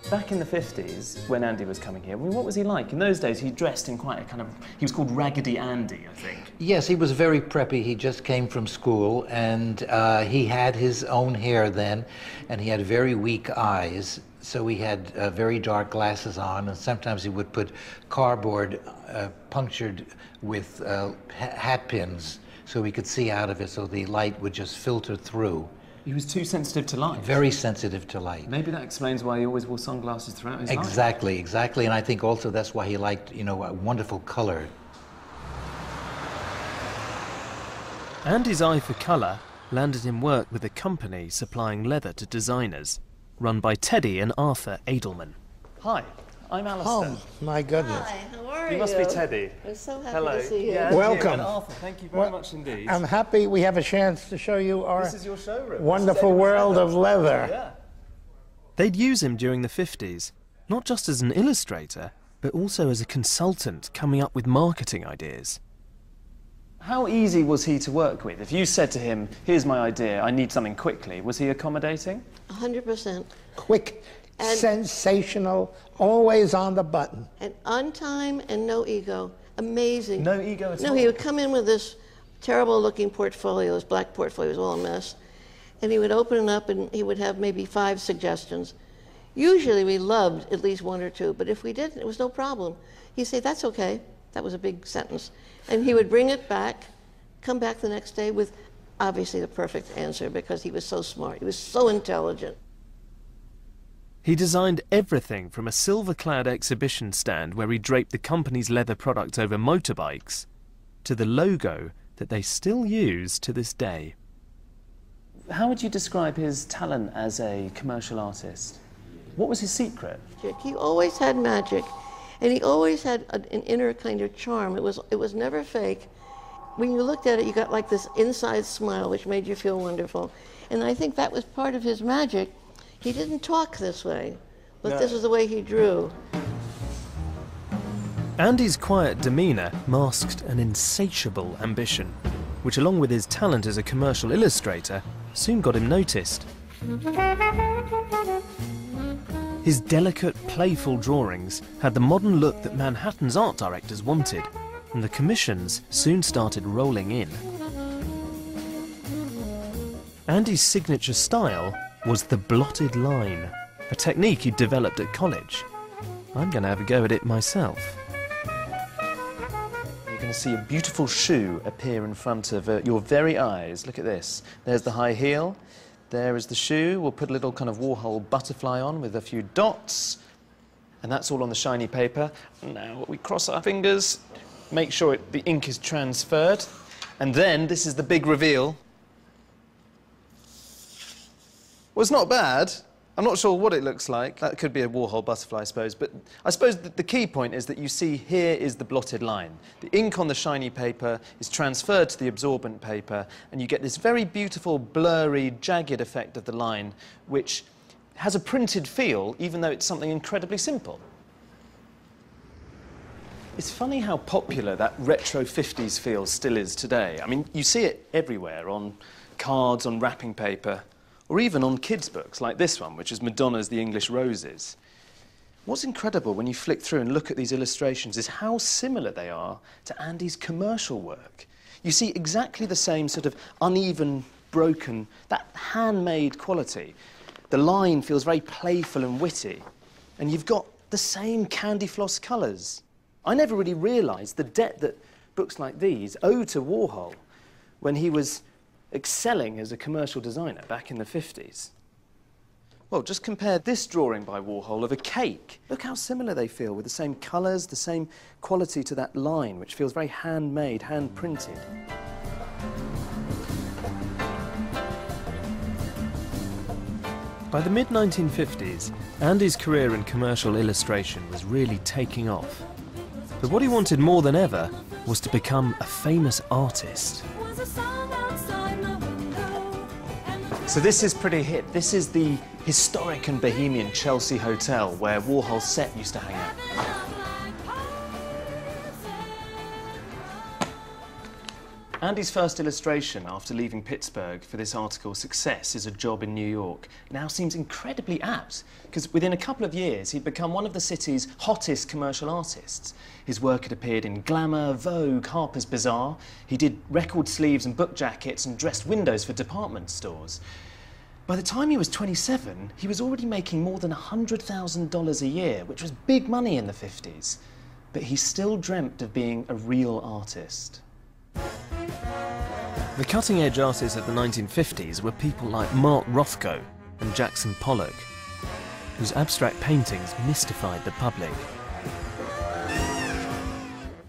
Back in the 50s, when Andy was coming here, I mean, what was he like? In those days, he dressed in quite a kind of... He was called Raggedy Andy, I think. Yes, he was very preppy. He just came from school, and he had his own hair then, and he had very weak eyes. So he had very dark glasses on, and sometimes he would put cardboard punctured with hat pins so he could see out of it, so the light would just filter through. He was too sensitive to light. Very sensitive to light. Maybe that explains why he always wore sunglasses throughout his life. Exactly. And I think also that's why he liked, you know, a wonderful color. Andy's eye for colour landed him work with a company supplying leather to designers, run by Teddy and Arthur Edelman. Hi, I'm Alistair. Oh, my goodness. Hi, how are you? You must be Teddy. I'm so happy Hello. to see you. Yeah, Welcome. And Arthur, thank you very much indeed. I'm happy we have a chance to show you our This is your showroom. wonderful world of leather. Yeah. They'd use him during the 50s, not just as an illustrator, but also as a consultant coming up with marketing ideas. How easy was he to work with? If you said to him, here's my idea, I need something quickly, was he accommodating? 100%. Quick, And- sensational, always on the button. And on time and no ego. Amazing. No ego at all? No, he would come in with this terrible looking portfolio, his black portfolio was all a mess. And he would open it up and he would have maybe 5 suggestions. Usually we loved at least 1 or 2, but if we didn't, it was no problem. He'd say, that's okay. That was a big sentence. And he would bring it back, come back the next day with obviously the perfect answer because he was so smart. He was so intelligent. He designed everything from a silver-clad exhibition stand where he draped the company's leather products over motorbikes to the logo that they still use to this day. How would you describe his talent as a commercial artist? What was his secret? He always had magic, and he always had an inner kind of charm. It was never fake. When you looked at it, you got like this inside smile, which made you feel wonderful. And I think that was part of his magic. He didn't talk this way, but this is the way he drew. Andy's quiet demeanour masked an insatiable ambition, which along with his talent as a commercial illustrator, soon got him noticed. His delicate, playful drawings had the modern look that Manhattan's art directors wanted, and the commissions soon started rolling in. Andy's signature style was the blotted line, a technique he'd developed at college. I'm going to have a go at it myself. You're going to see a beautiful shoe appear in front of your very eyes. Look at this. There's the high heel. There is the shoe. We'll put a little kind of Warhol butterfly on with a few dots. And that's all on the shiny paper. Now we cross our fingers, make sure the ink is transferred. And then this is the big reveal. Well, it's not bad. I'm not sure what it looks like. That could be a Warhol butterfly, I suppose. But I suppose the key point is that you see here is the blotted line. The ink on the shiny paper is transferred to the absorbent paper, and you get this very beautiful, blurry, jagged effect of the line, which has a printed feel, even though it's something incredibly simple. It's funny how popular that retro 50s feel still is today. I mean, you see it everywhere, on cards, on wrapping paper, or even on kids' books, like this one, which is Madonna's The English Roses. What's incredible when you flick through and look at these illustrations is how similar they are to Andy's commercial work. You see exactly the same sort of uneven, broken, that handmade quality. The line feels very playful and witty, and you've got the same candy floss colours. I never really realised the debt that books like these owe to Warhol when he was excelling as a commercial designer back in the 50s. Well, just compare this drawing by Warhol of a cake. Look how similar they feel, with the same colours, the same quality to that line, which feels very handmade, hand-printed. By the mid-1950s, Andy's career in commercial illustration was really taking off. But what he wanted more than ever was to become a famous artist. So this is pretty hip. This is the historic and bohemian Chelsea Hotel where Warhol's set used to hang out. Andy's first illustration after leaving Pittsburgh for this article, Success is a Job in New York, now seems incredibly apt, because within a couple of years he'd become one of the city's hottest commercial artists. His work had appeared in Glamour, Vogue, Harper's Bazaar. He did record sleeves and book jackets and dressed windows for department stores. By the time he was 27, he was already making more than $100,000 a year, which was big money in the 50s. But he still dreamt of being a real artist. The cutting-edge artists of the 1950s were people like Mark Rothko and Jackson Pollock, whose abstract paintings mystified the public.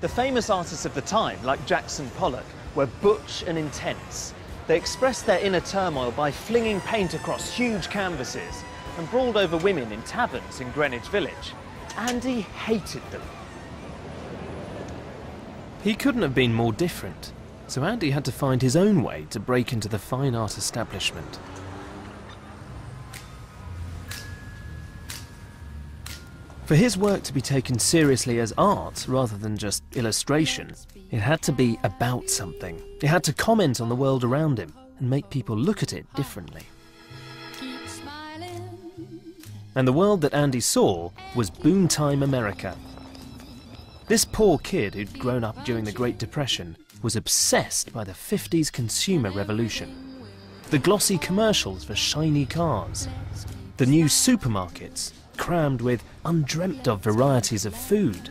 The famous artists of the time, like Jackson Pollock, were butch and intense. They expressed their inner turmoil by flinging paint across huge canvases and brawled over women in taverns in Greenwich Village. Andy hated them. He couldn't have been more different, so Andy had to find his own way to break into the fine art establishment. For his work to be taken seriously as art rather than just illustration, it had to be about something. It had to comment on the world around him and make people look at it differently. And the world that Andy saw was boom-time America. This poor kid who'd grown up during the Great Depression was obsessed by the 50s consumer revolution. The glossy commercials for shiny cars, the new supermarkets crammed with undreamt-of varieties of food.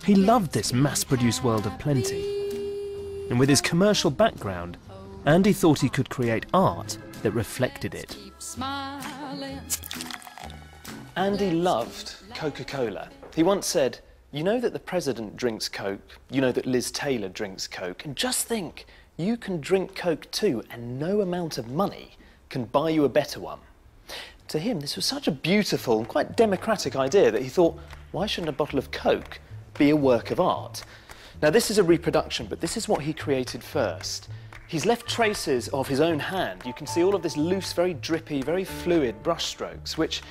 He loved this mass-produced world of plenty. And with his commercial background, Andy thought he could create art that reflected it. Andy loved Coca-Cola. He once said, "You know that the president drinks Coke, you know that Liz Taylor drinks Coke, and just think, you can drink Coke too, and no amount of money can buy you a better one." To him, this was such a beautiful and quite democratic idea that he thought, why shouldn't a bottle of Coke be a work of art? Now, this is a reproduction, but this is what he created first. He's left traces of his own hand. You can see all of this loose, very drippy, very fluid brushstrokes, which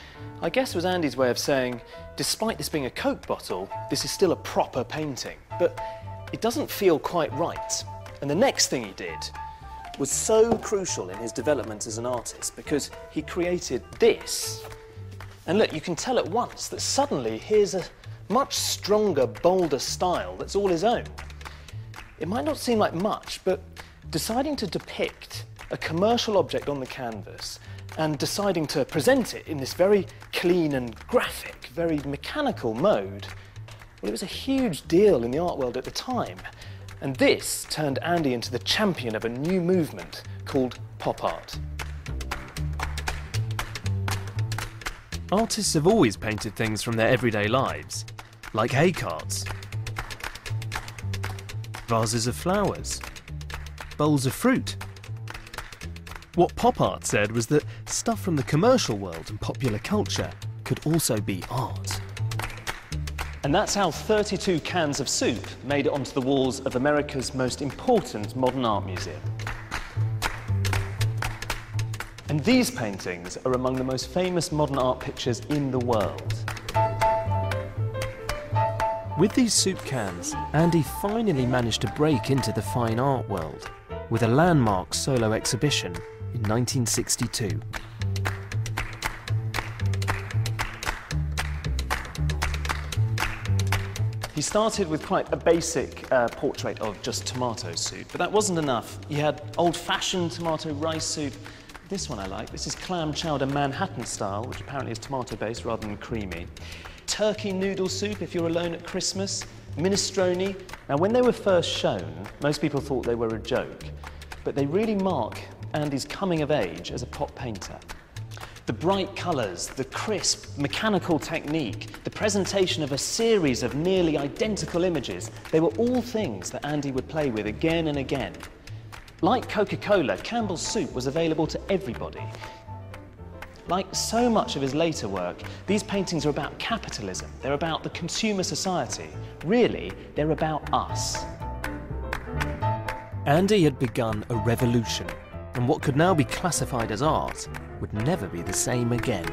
I guess was Andy's way of saying, despite this being a Coke bottle, this is still a proper painting. But it doesn't feel quite right. And the next thing he did was so crucial in his development as an artist, because he created this. And look, you can tell at once that suddenly here's a much stronger, bolder style that's all his own. It might not seem like much, but deciding to depict a commercial object on the canvas and deciding to present it in this very clean and graphic, very mechanical mode, well, it was a huge deal in the art world at the time. And this turned Andy into the champion of a new movement called pop art. Artists have always painted things from their everyday lives, like hay carts, vases of flowers, bowls of fruit. What pop art said was that stuff from the commercial world and popular culture could also be art. And that's how 32 cans of soup made it onto the walls of America's most important modern art museum. And these paintings are among the most famous modern art pictures in the world. With these soup cans, Andy finally managed to break into the fine art world with a landmark solo exhibition in 1962. He started with quite a basic portrait of just tomato soup, but that wasn't enough. He had old-fashioned tomato rice soup. This one I like. This is clam chowder Manhattan style, which apparently is tomato-based rather than creamy. Turkey noodle soup if you're alone at Christmas. Minestrone. Now, when they were first shown, most people thought they were a joke, but they really mark Andy's coming of age as a pop painter. The bright colours, the crisp, mechanical technique, the presentation of a series of nearly identical images, they were all things that Andy would play with again and again. Like Coca-Cola, Campbell's soup was available to everybody. Like so much of his later work, these paintings are about capitalism. They're about the consumer society. Really, they're about us. Andy had begun a revolution, and what could now be classified as art would never be the same again.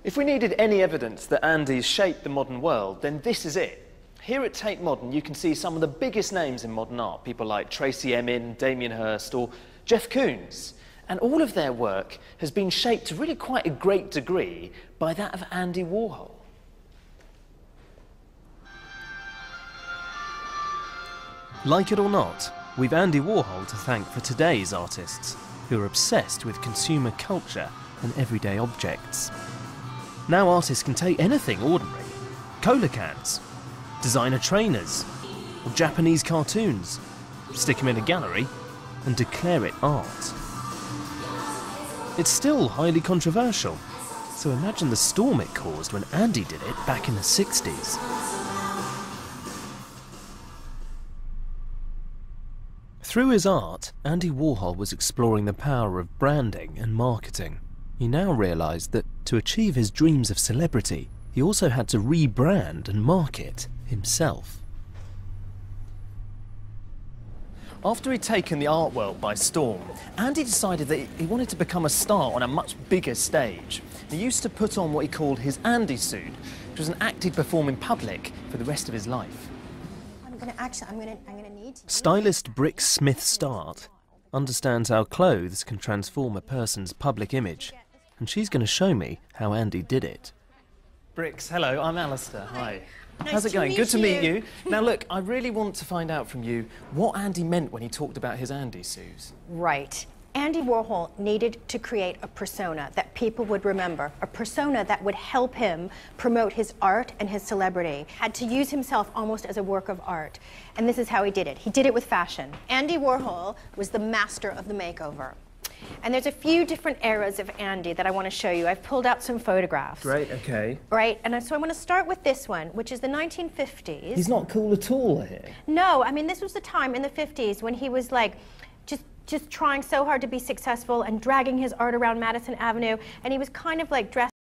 If we needed any evidence that Andy's shaped the modern world, then this is it. Here at Tate Modern, you can see some of the biggest names in modern art, people like Tracy Emin, Damien Hirst, or Jeff Koons. And all of their work has been shaped to really quite a great degree by that of Andy Warhol. Like it or not, we've Andy Warhol to thank for today's artists, who are obsessed with consumer culture and everyday objects. Now artists can take anything ordinary, cola cans, designer trainers, or Japanese cartoons, stick them in a gallery and declare it art. It's still highly controversial, so imagine the storm it caused when Andy did it back in the 60s. Through his art, Andy Warhol was exploring the power of branding and marketing. He now realised that to achieve his dreams of celebrity, he also had to rebrand and market himself. After he'd taken the art world by storm, Andy decided that he wanted to become a star on a much bigger stage. He used to put on what he called his Andy suit, which was an act he'd perform in public for the rest of his life. I'm gonna need to. Stylist Brick Smith-Start understands how clothes can transform a person's public image, and she's going to show me how Andy did it. Bricks, hello, I'm Alistair. Hi. Nice How's it to going? meet Good to meet you. you. Now look, I really want to find out from you what Andy meant when he talked about his Andy suits. Right. Andy Warhol needed to create a persona that people would remember, a persona that would help him promote his art and his celebrity. Had to use himself almost as a work of art. And this is how he did it. He did it with fashion. Andy Warhol was the master of the makeover. And there's a few different eras of Andy that I want to show you. I've pulled out some photographs. Great, okay. Right, and so I want to start with this one, which is the 1950s. He's not cool at all here. No, I mean, this was the time in the 50s when he was like, just trying so hard to be successful and dragging his art around Madison Avenue, and he was kind of like dressed